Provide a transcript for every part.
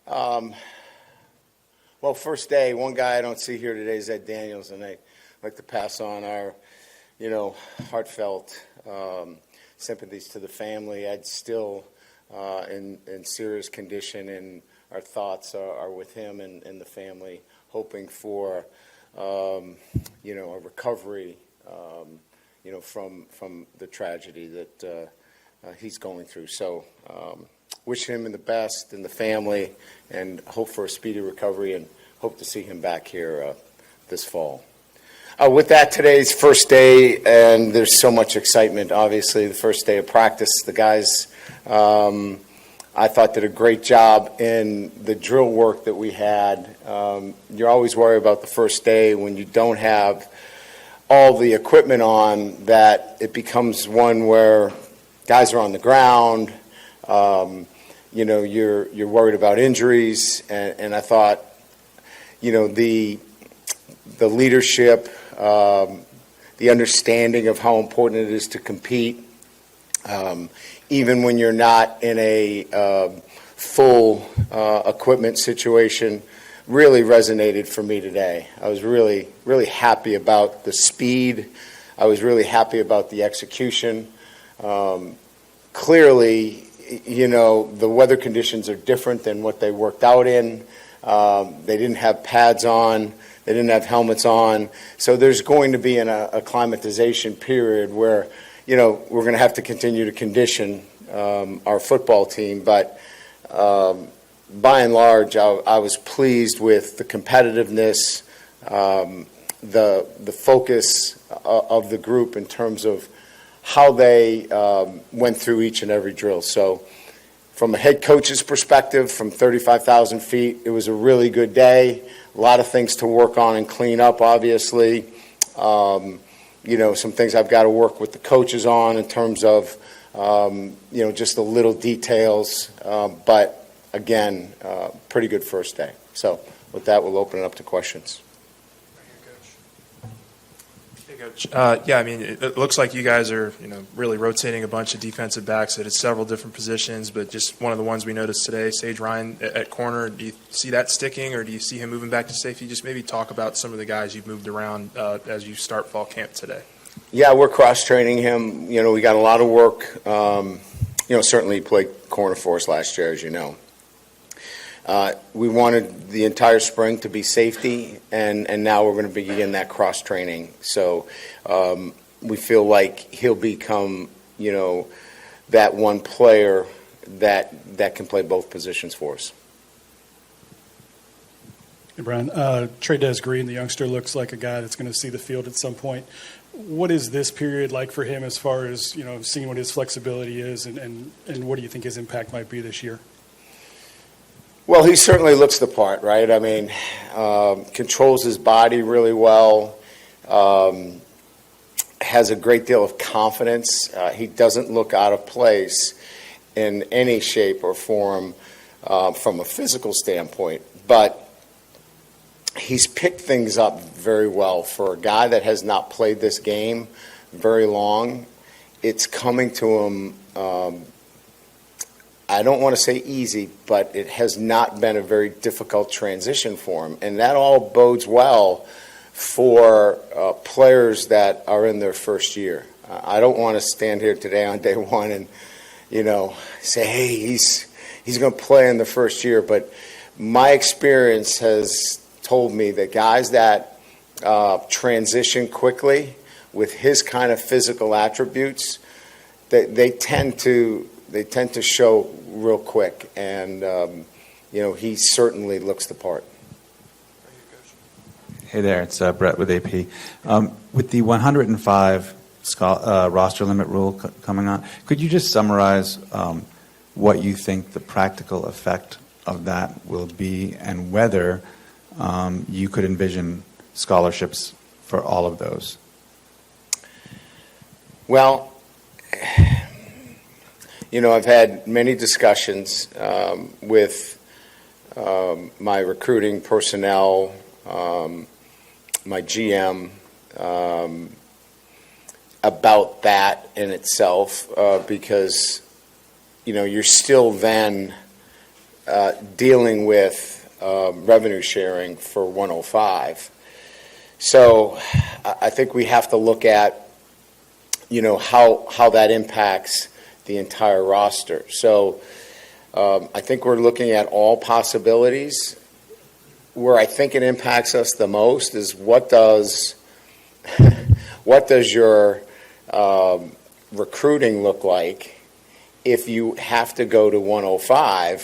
Well, first day, one guy I don't see here today is Ed Daniels, and I'd like to pass on our, heartfelt sympathies to the family. Ed's still in serious condition, and our thoughts are with him and the family, hoping for, a recovery, from the tragedy that he's going through. So wish him the best and the family, and hope for a speedy recovery, and hope to see him back here this fall. With that, today's first day, and there's so much excitement. Obviously, the first day of practice, the guys, I thought, did a great job in the drill work that we had. You're always worried about the first day when you don't have all the equipment on, that it becomes one where guys are on the ground. You're worried about injuries, and I thought, the leadership, the understanding of how important it is to compete, even when you're not in a full equipment situation, really resonated for me today. I was really, really happy about the speed. I was really happy about the execution. Clearly, the weather conditions are different than what they worked out in. They didn't have pads on. They didn't have helmets on. So there's going to be an acclimatization period where, we're going to have to continue to condition our football team. But by and large, I was pleased with the competitiveness, the focus of the group in terms of how they went through each and every drill. So from a head coach's perspective, from 35,000 feet, it was a really good day. A lot of things to work on and clean up, obviously. Some things I've got to work with the coaches on in terms of, just the little details. But, again, pretty good first day. So with that, we'll open it up to questions. Coach. It looks like you guys are, really rotating a bunch of defensive backs at several different positions, but just one of the ones we noticed today, Sage Ryan at corner. Do you see that sticking, or do you see him moving back to safety? Just maybe talk about some of the guys you've moved around as you start fall camp today. Yeah, we're cross-training him. We got a lot of work. Certainly he played corner for us last year, as you know. We wanted the entire spring to be safety, and now we're going to begin that cross-training. So we feel like he'll become, that one player that can play both positions for us. Hey, Brian. Trey Dez Green, the youngster, looks like a guy that's going to see the field at some point. What is this period like for him as far as, seeing what his flexibility is, and what do you think his impact might be this year? Well, he certainly looks the part, right? Controls his body really well, has a great deal of confidence. He doesn't look out of place in any shape or form from a physical standpoint, but he's picked things up very well for a guy that has not played this game very long. It's coming to him, I don't want to say easy, but it has not been a very difficult transition for him. And that all bodes well for players that are in their first year. I don't want to stand here today on day one and, say, hey, he's going to play in the first year. But my experience has told me that guys that transition quickly with his kind of physical attributes, they tend to show real quick, and he certainly looks the part. Hey there, it's Brett with AP. With the 105 roster limit rule coming on, could you just summarize what you think the practical effect of that will be, and whether you could envision scholarships for all of those? Well, I've had many discussions with my recruiting personnel, my GM, about that in itself, because, you're still then dealing with revenue sharing for 105. So I think we have to look at, how that impacts the entire roster. So I think we're looking at all possibilities. Where I think it impacts us the most is what does your recruiting look like if you have to go to 105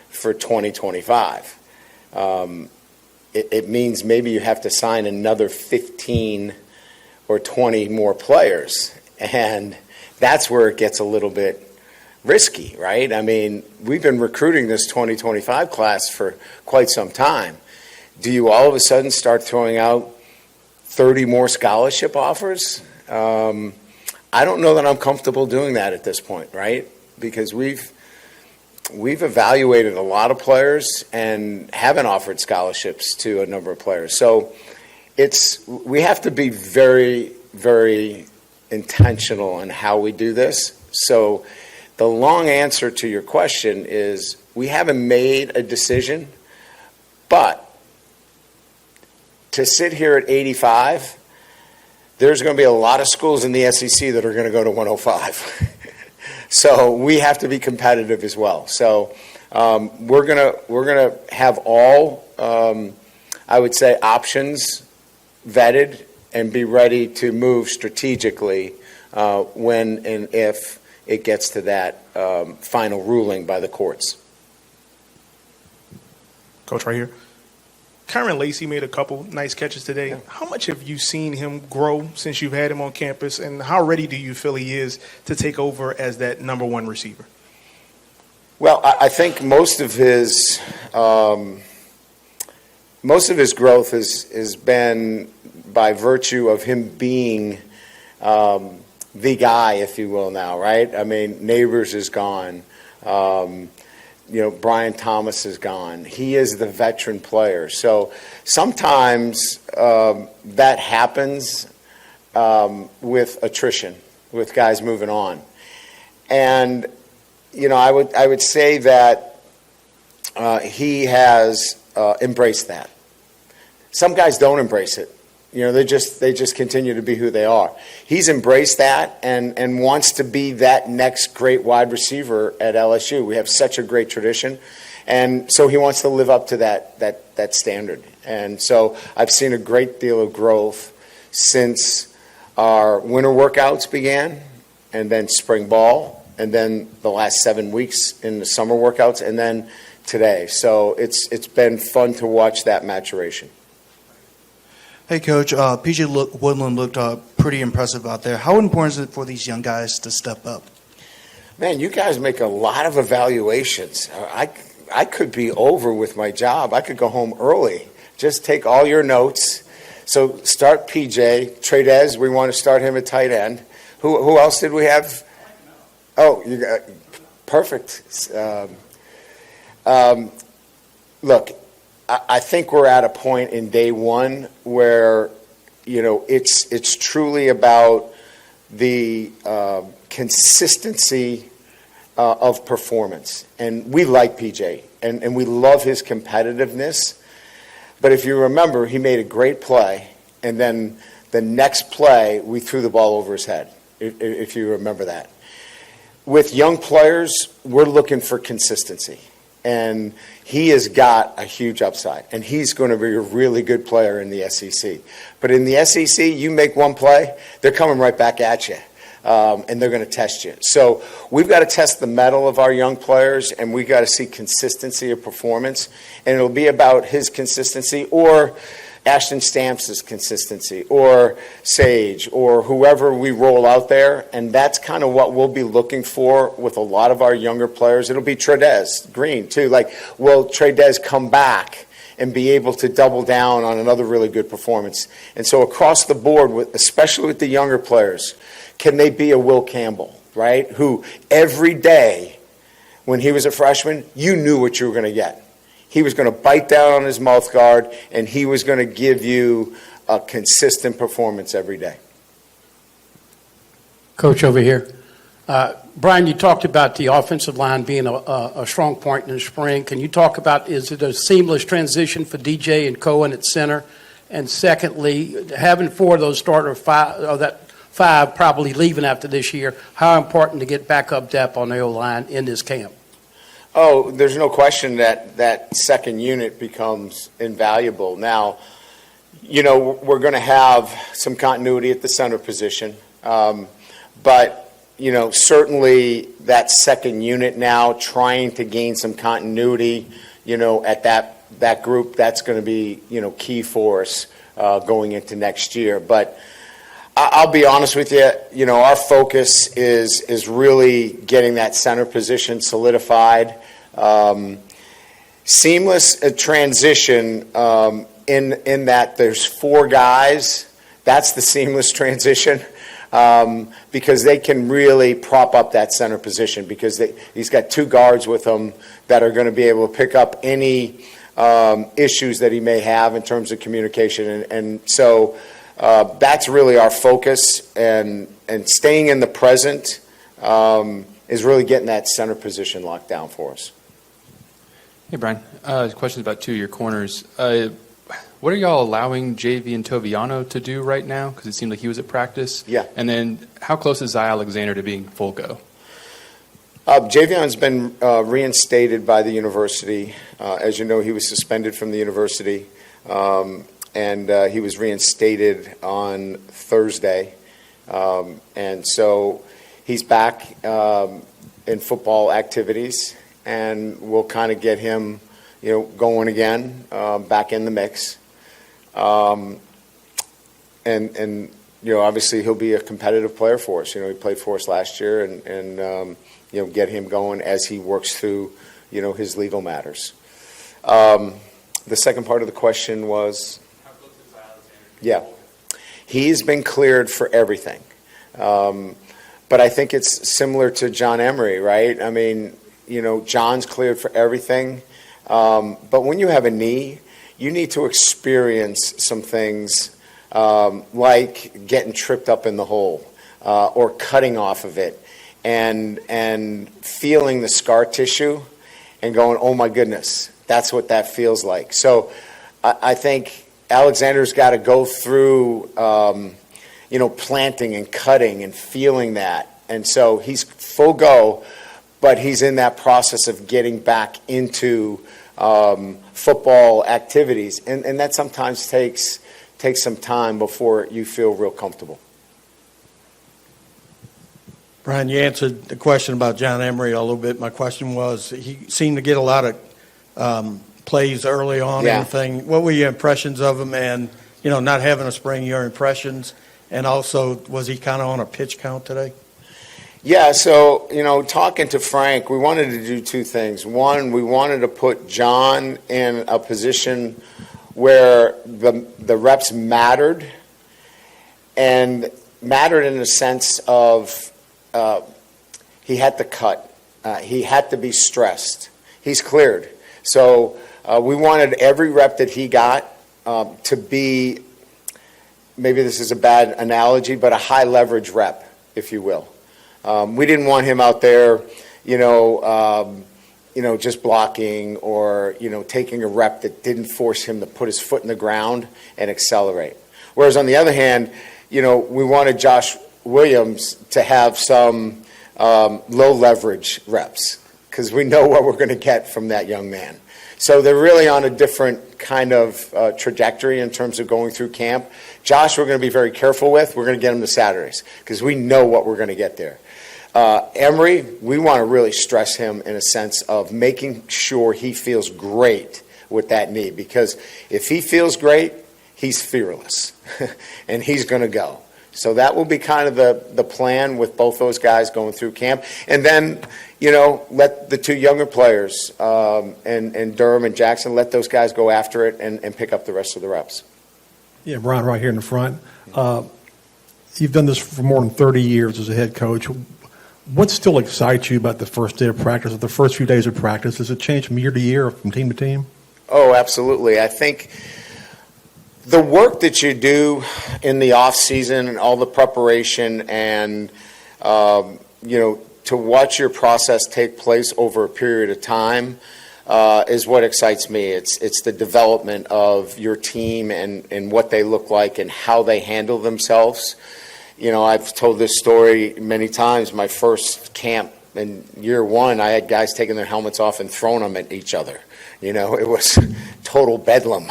for 2025? It means maybe you have to sign another 15 or 20 more players, and that's where it gets a little bit risky, right? I mean, we've been recruiting this 2025 class for quite some time. Do you all of a sudden start throwing out 30 more scholarship offers? I don't know that I'm comfortable doing that at this point, right? Because we've evaluated a lot of players and haven't offered scholarships to a number of players. So we have to be very, very intentional in how we do this. So the long answer to your question is we haven't made a decision, but to sit here at 85, there's going to be a lot of schools in the SEC that are going to go to 105. So we have to be competitive as well. So we're gonna have all, I would say, options vetted and be ready to move strategically when and if it gets to that final ruling by the courts. Coach, right here. Karen Lacy made a couple nice catches today. Yeah. How much have you seen him grow since you've had him on campus, and how ready do you feel he is to take over as that number one receiver? Well, I think most of his growth has been by virtue of him being the guy, if you will, now, right? I mean, Neighbors is gone. Brian Thomas is gone. He is the veteran player. So sometimes that happens with attrition, with guys moving on. And, I would say that he has embraced that. Some guys don't embrace it. They just continue to be who they are. He's embraced that and wants to be that next great wide receiver at LSU. We have such a great tradition, and so he wants to live up to that standard. And so I've seen a great deal of growth since our winter workouts began, and then spring ball, and then the last 7 weeks in the summer workouts, and then today. So it's been fun to watch that maturation. Hey, Coach. PJ Woodland looked pretty impressive out there. How important is it for these young guys to step up? Man, you guys make a lot of evaluations. I could be over with my job. I could go home early. Just take all your notes. So start PJ. Trey Dez, we want to start him at tight end. Who else did we have? Oh, you got perfect. Look, I think we're at a point in day one where, it's truly about the consistency of performance. And we like PJ, and we love his competitiveness. But if you remember, he made a great play, and then the next play, we threw the ball over his head, if you remember that. With young players, we're looking for consistency. And he has got a huge upside, and he's going to be a really good player in the SEC. But in the SEC, you make one play, they're coming right back at you, and they're going to test you. So we've got to test the mettle of our young players, and we've got to see consistency of performance. And it'll be about his consistency or Ashton Stamps' consistency or Sage or whoever we roll out there. And that's kind of what we'll be looking for with a lot of our younger players. It'll be Trey Dez Green, too. Will Trey Dez come back and be able to double down on another really good performance? And so across the board, especially with the younger players, can they be a Will Campbell, right? Who every day when he was a freshman, you knew what you were going to get. He was going to bite down on his mouth guard, and he was going to give you a consistent performance every day. Coach, over here. Brian, you talked about the offensive line being a strong point in the spring. Can you talk about, is it a seamless transition for DJ and Cohen at center? And secondly, having four of those starter five probably leaving after this year, how important to get backup depth on the O-line in this camp? Oh, there's no question that second unit becomes invaluable. Now, we're going to have some continuity at the center position, but certainly that second unit now trying to gain some continuity, at that group, that's going to be, key for us going into next year. But I'll be honest with you, our focus is really getting that center position solidified. Seamless transition in that there's four guys. That's the seamless transition. Because they can really prop up that center position because he's got two guards with him that are going to be able to pick up any issues that he may have in terms of communication. And so that's really our focus, and staying in the present is really getting that center position locked down for us. Hey, Brian. Questions about two of your corners. What are y'all allowing JV and Toviano to do right now? Because it seemed like he was at practice. Yeah. And then how close is Zy Alexander to being full go? Javion's been reinstated by the university. As you know, he was suspended from the university, and he was reinstated on Thursday. And so he's back in football activities, and we'll kind of get him, going again, back in the mix. And obviously he'll be a competitive player for us. He played for us last year, and get him going as he works through, his legal matters. The second part of the question was? How close is Alexander? Yeah. He's been cleared for everything. But I think it's similar to John Emery, right? I mean, John's cleared for everything. But when you have a knee, you need to experience some things like getting tripped up in the hole or cutting off of it and feeling the scar tissue and going, oh my goodness, that's what that feels like. So I think Alexander's got to go through, planting and cutting and feeling that. And so he's full go, but he's in that process of getting back into football activities, and that sometimes takes some time before you feel real comfortable. Brian, you answered the question about John Emery a little bit. My question was, he seemed to get a lot of plays early on. Yeah. Everything. What were your impressions of him? And not having a spring, your impressions, and also was he kind of on a pitch count today? Yeah, so, talking to Frank, we wanted to do two things. One, we wanted to put John in a position where the reps mattered, and mattered in the sense of he had to cut. He had to be stressed. He's cleared. So we wanted every rep that he got to be, maybe this is a bad analogy, but a high leverage rep, if you will. We didn't want him out there, just blocking or, taking a rep that didn't force him to put his foot in the ground and accelerate. Whereas on the other hand, we wanted Josh Williams to have some low leverage reps because we know what we're going to get from that young man. So they're really on a different kind of trajectory in terms of going through camp. Josh, we're going to be very careful with. We're going to get him to Saturdays because we know what we're going to get there. Emery, we want to really stress him in a sense of making sure he feels great with that knee, because if he feels great, he's fearless, and he's going to go. So that will be kind of the plan with both those guys going through camp. And then, let the two younger players, and Durham and Jackson, let those guys go after it and pick up the rest of the reps. Yeah, Brian, right here in the front. You've done this for more than 30 years as a head coach. What still excites you about the first day of practice, or the first few days of practice? Does it change from year to year, or from team to team? Oh, absolutely. I think the work that you do in the off season and all the preparation and to watch your process take place over a period of time is what excites me. It's the development of your team and what they look like and how they handle themselves. I've told this story many times. My first camp in year one, I had guys taking their helmets off and throwing them at each other. It was total bedlam.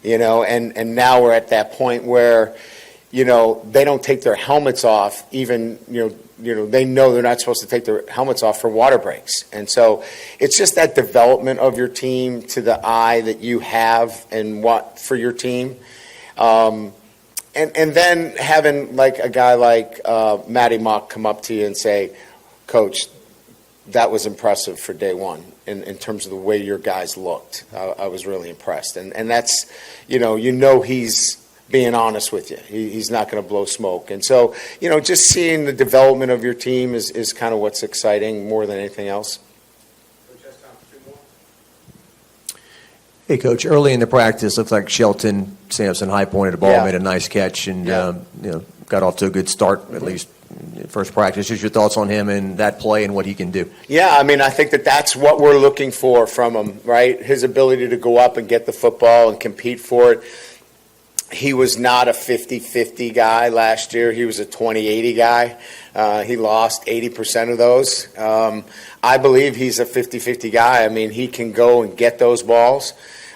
And now we're at that point where, they don't take their helmets off even, they know they're not supposed to take their helmets off for water breaks. And so it's just that development of your team to the eye that you have and what for your team. And then having like a guy like Matty Mock come up to you and say, Coach, that was impressive for day one in terms of the way your guys looked. I was really impressed. And that's, he's being honest with you. He's not going to blow smoke. And so, just seeing the development of your team is kind of what's exciting more than anything else. Hey, Coach, early in the practice, looks like Shelton Samson high-pointed the ball, made a nice catch, and got off to a good start, at least first practice. Just your thoughts on him and that play and what he can do. Yeah, I think that's what we're looking for from him, right? His ability to go up and get the football and compete for it. He was not a 50-50 guy last year. He was a 20-80 guy. He lost 80% of those. I believe he's a 50-50 guy. He can go and get those balls.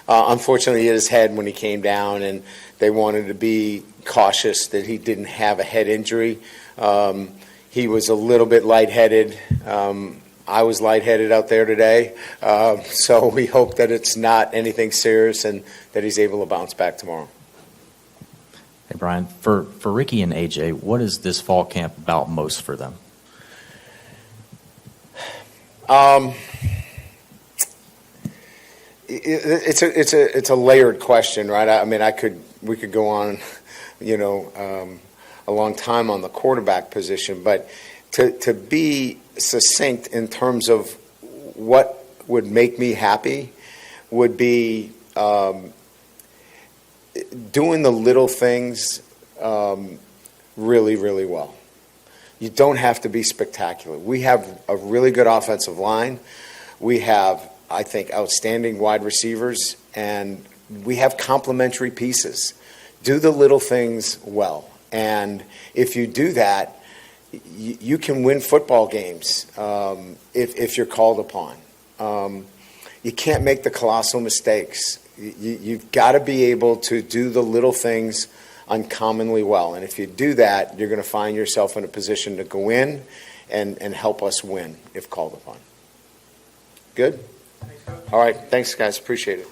Unfortunately, he hit his head when he came down, and they wanted to be cautious that he didn't have a head injury. He was a little bit lightheaded. I was lightheaded out there today. So we hope that it's not anything serious and that he's able to bounce back tomorrow. Hey, Brian, for Ricky and AJ, what is this fall camp about most for them? It's a layered question, right? We could go on, a long time on the quarterback position, but to be succinct in terms of what would make me happy would be doing the little things really, really well. You don't have to be spectacular. We have a really good offensive line. We have, I think, outstanding wide receivers, and we have complementary pieces. Do the little things well. And if you do that, you can win football games if you're called upon. You can't make the colossal mistakes. You've got to be able to do the little things uncommonly well. And if you do that, you're going to find yourself in a position to go in and help us win if called upon. Good? All right. Thanks, guys. Appreciate it.